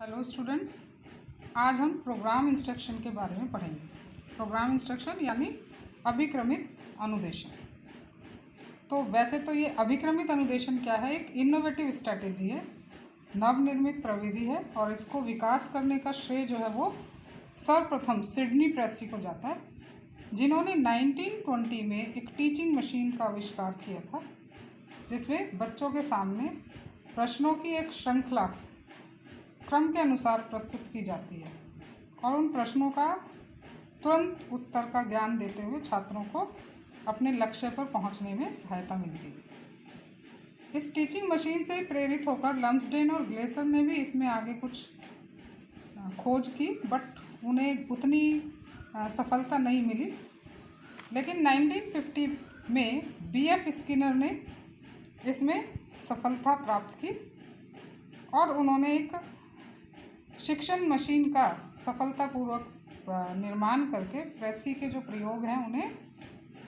Hello students, आज हम programme instruction के बारे में पढ़ेंगे। प्रोग्राम इंस्ट्रक्शन यानी अभिक्रमित अनुदेशन। तो वैसे तो ये अभिक्रमित अनुदेशन क्या है, एक इनोवेटिव स्ट्रैटेजी है, नवनिर्मित प्रविधि है और इसको विकास करने का श्रेय जो है वो सर्वप्रथम सिडनी प्रेसी को जाता है, जिन्होंने 1920 में एक टीचिंग मशीन का आविष्कार किया था, जिसमें बच्चों के सामने प्रश्नों की एक श्रृंखला क्रम के अनुसार प्रस्तुत की जाती है और उन प्रश्नों का तुरंत उत्तर का ज्ञान देते हुए छात्रों को अपने लक्ष्य पर पहुंचने में सहायता मिलती है। इस टीचिंग मशीन से प्रेरित होकर लम्सडेन और ग्लेसर ने भी इसमें आगे कुछ खोज की, बट उन्हें उतनी सफलता नहीं मिली। लेकिन 1950 में बीएफ स्किनर ने इसमें सफलता प्राप्त की और उन्होंने एक शिक्षण मशीन का सफलतापूर्वक निर्माण करके प्रेसी के जो प्रयोग हैं उन्हें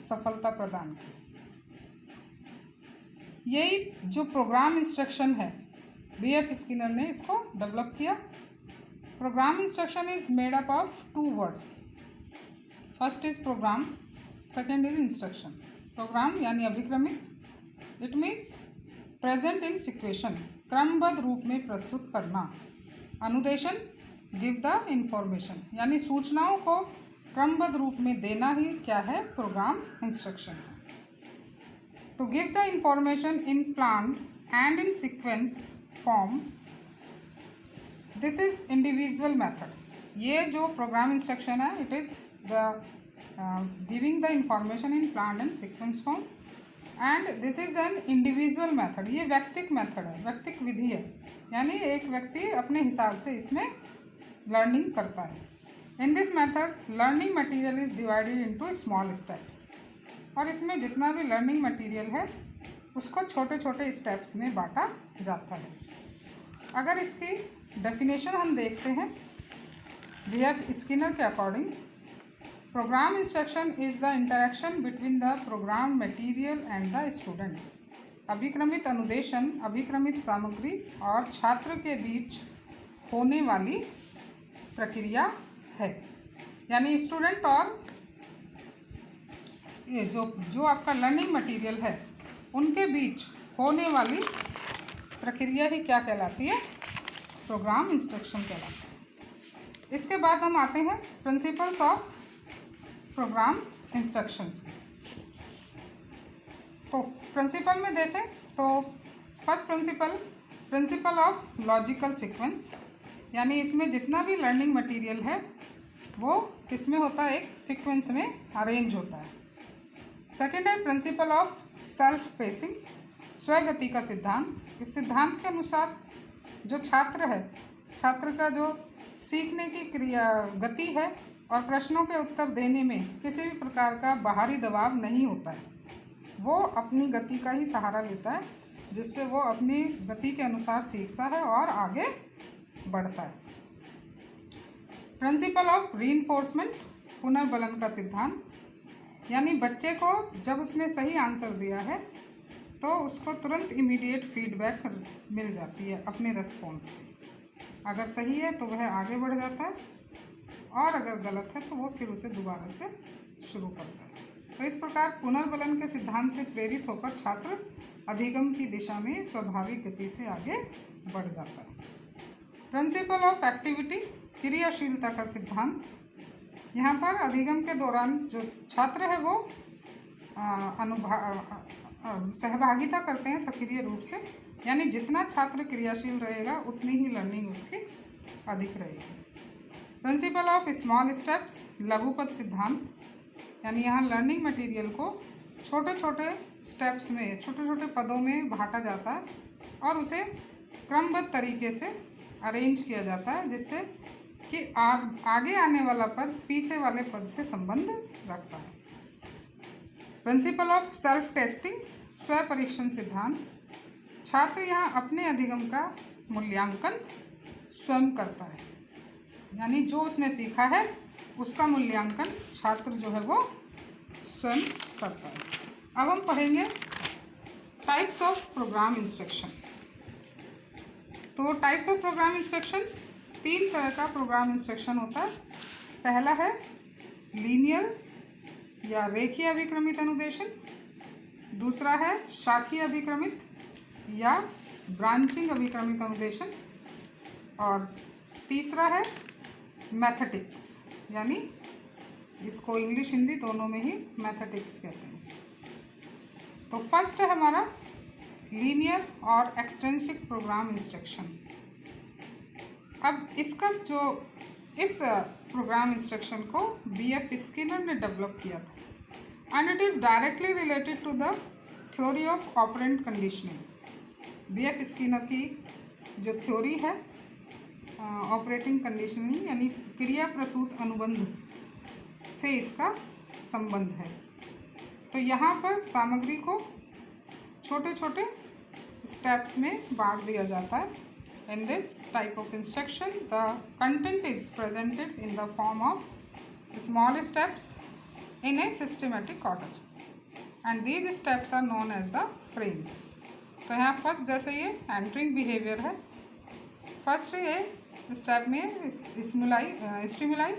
सफलता प्रदान की। यही जो प्रोग्राम इंस्ट्रक्शन है, बीएफ स्किनर ने इसको डेवलप किया। Program instruction is made up of 2 words. First is program, second is instruction. Program यानी अभिक्रमित, it means present in sequence, क्रमबद्ध रूप में प्रस्तुत करना। अनुदेशन, गिव द इंफॉर्मेशन, यानी सूचनाओं को क्रमबद्ध रूप में देना ही क्या है, प्रोग्राम इंस्ट्रक्शन है। To give the information in plan and in sequence form, this is individual method. ये जो प्रोग्राम इंस्ट्रक्शन है, it is the giving the information in plan and sequence form and this is an individual method. ये व्यक्तिक method है, व्यक्तिक विधि है, यानी एक व्यक्ति अपने हिसाब से इसमें लर्निंग करता है। In this method learning material is divided into small steps, और इसमें जितना भी लर्निंग मटेरियल है उसको छोटे छोटे स्टेप्स में बांटा जाता है। अगर इसकी डेफिनेशन हम देखते हैं बीएफ स्किनर के according, program instruction is the interaction between the program material and the students. अभिक्रमित अनुदेशन अभिक्रमित सामग्री और छात्र के बीच होने वाली प्रक्रिया है, यानी स्टूडेंट और ये जो आपका लर्निंग मटेरियल है उनके बीच होने वाली प्रक्रिया ही क्या कहलाती है, प्रोग्राम इंस्ट्रक्शन कहलाता है। इसके बाद हम आते हैं प्रिंसिपल्स ऑफ प्रोग्राम इंस्ट्रक्शंस। तो प्रिंसिपल में देखें तो first principle of logical sequence, यानी इसमें जितना भी लर्निंग मटेरियल है वो किसमें होता है, एक सीक्वेंस में अरेंज होता है। सेकेंड है प्रिंसिपल ऑफ सेल्फ पेसिंग, स्वगति का सिद्धांत। इस सिद्धांत के अनुसार जो छात्र है, छात्र का जो सीखने की क्रिया गति है और प्रश्नों के उत्तर देने में किसी भी प्रकार का बाहरी दबाव नहीं होता है, वो अपनी गति का ही सहारा लेता है, जिससे वो अपनी गति के अनुसार सीखता है और आगे बढ़ता है। प्रिंसिपल ऑफ रीइंफोर्समेंट, पुनर्बलन का सिद्धांत, यानी बच्चे को जब उसने सही आंसर दिया है तो उसको तुरंत इमीडिएट फीडबैक मिल जाती है अपने रिस्पॉन्स की। अगर सही है तो वह आगे बढ़ जाता है और अगर गलत है तो वो फिर उसे दोबारा से शुरू करता है। तो इस प्रकार पुनर्बलन के सिद्धांत से प्रेरित होकर छात्र अधिगम की दिशा में स्वाभाविक गति से आगे बढ़ जाता है। प्रिंसिपल ऑफ एक्टिविटी, क्रियाशीलता का सिद्धांत, यहाँ पर अधिगम के दौरान जो छात्र है वो सहभागिता करते हैं सक्रिय रूप से, यानी जितना छात्र क्रियाशील रहेगा उतनी ही लर्निंग उसकी अधिक रहेगी। प्रिंसिपल ऑफ स्मॉल स्टेप्स, लघुपद सिद्धांत, यानी यहाँ लर्निंग मटेरियल को छोटे छोटे स्टेप्स में, छोटे छोटे पदों में बांटा जाता है और उसे क्रमबद्ध तरीके से अरेंज किया जाता है, जिससे कि आगे आने वाला पद पीछे वाले पद से संबंध रखता है। प्रिंसिपल ऑफ सेल्फ टेस्टिंग, स्व परीक्षण सिद्धांत, छात्र यहाँ अपने अधिगम का मूल्यांकन स्वयं करता है, यानी जो उसने सीखा है उसका मूल्यांकन छात्र जो है वो स्वयं करता है। अब हम पढ़ेंगे टाइप्स ऑफ प्रोग्राम इंस्ट्रक्शन। तो टाइप्स ऑफ प्रोग्राम इंस्ट्रक्शन, तीन तरह का प्रोग्राम इंस्ट्रक्शन होता है। पहला है लीनियर या रेखीय अभिक्रमित अनुदेशन, दूसरा है शाखीय अभिक्रमित या ब्रांचिंग अभिक्रमित अनुदेशन, और तीसरा है मैथेटिक्स, यानी इसको इंग्लिश हिंदी दोनों में ही मैथेटिक्स कहते हैं। तो फर्स्ट है हमारा लीनियर और एक्सटेंसिव प्रोग्राम इंस्ट्रक्शन। अब इसका जो इस प्रोग्राम इंस्ट्रक्शन को बीएफ स्किनर ने डेवलप किया था and it is directly related to the theory of operant conditioning. BF Skinner की जो थ्योरी है ऑपरेटिंग कंडीशनिंग यानी क्रिया प्रसूत अनुबंध से इसका संबंध है। तो यहाँ पर सामग्री को छोटे छोटे स्टेप्स में बांट दिया जाता है। In this type of instruction, the content is presented in the form of small steps in a systematic order, and these steps are known as the frames. तो यहाँ फर्स्ट जैसे ये एंटरिंग बिहेवियर है, फर्स्ट ये step में stimuli,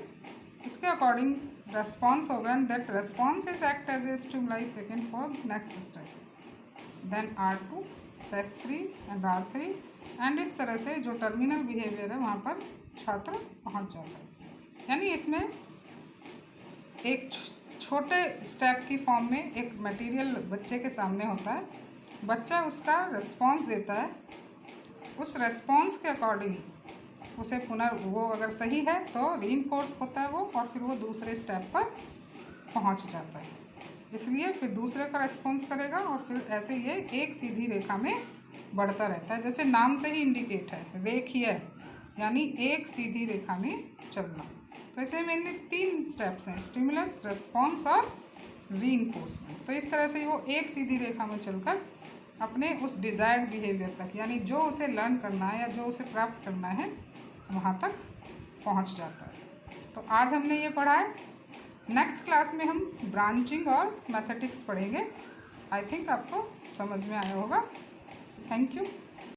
इसके according response होगा and that response is act as a stimuli second for next step, then R2, S3 and R3 and इस तरह से जो टर्मिनल बिहेवियर है वहाँ पर छात्र पहुँच जाता है। यानी इसमें एक छोटे स्टेप की फॉर्म में एक मटेरियल बच्चे के सामने होता है, बच्चा उसका रिस्पॉन्स देता है, उस रिस्पॉन्स के अकॉर्डिंग उसे वो अगर सही है तो रीइंफोर्स होता है वो, और फिर वो दूसरे स्टेप पर पहुँच जाता है। इसलिए फिर दूसरे का रिस्पॉन्स करेगा और फिर ऐसे ये एक सीधी रेखा में बढ़ता रहता है। जैसे नाम से ही इंडिकेट है, रेखीय यानी एक सीधी रेखा में चलना। तो इसे मेनली 3 स्टेप्स हैं, स्टिमुलस, रिस्पॉन्स और रीइंफोर्समेंट। तो इस तरह से वो एक सीधी रेखा में चलकर अपने उस डिज़ायर्ड बिहेवियर तक, यानी जो उसे लर्न करना है या जो उसे प्राप्त करना है वहाँ तक पहुँच जाता है। तो आज हमने ये पढ़ा है। नेक्स्ट क्लास में हम ब्रांचिंग और मैथेटिक्स पढ़ेंगे। आई थिंक आपको समझ में आया होगा। Thank you.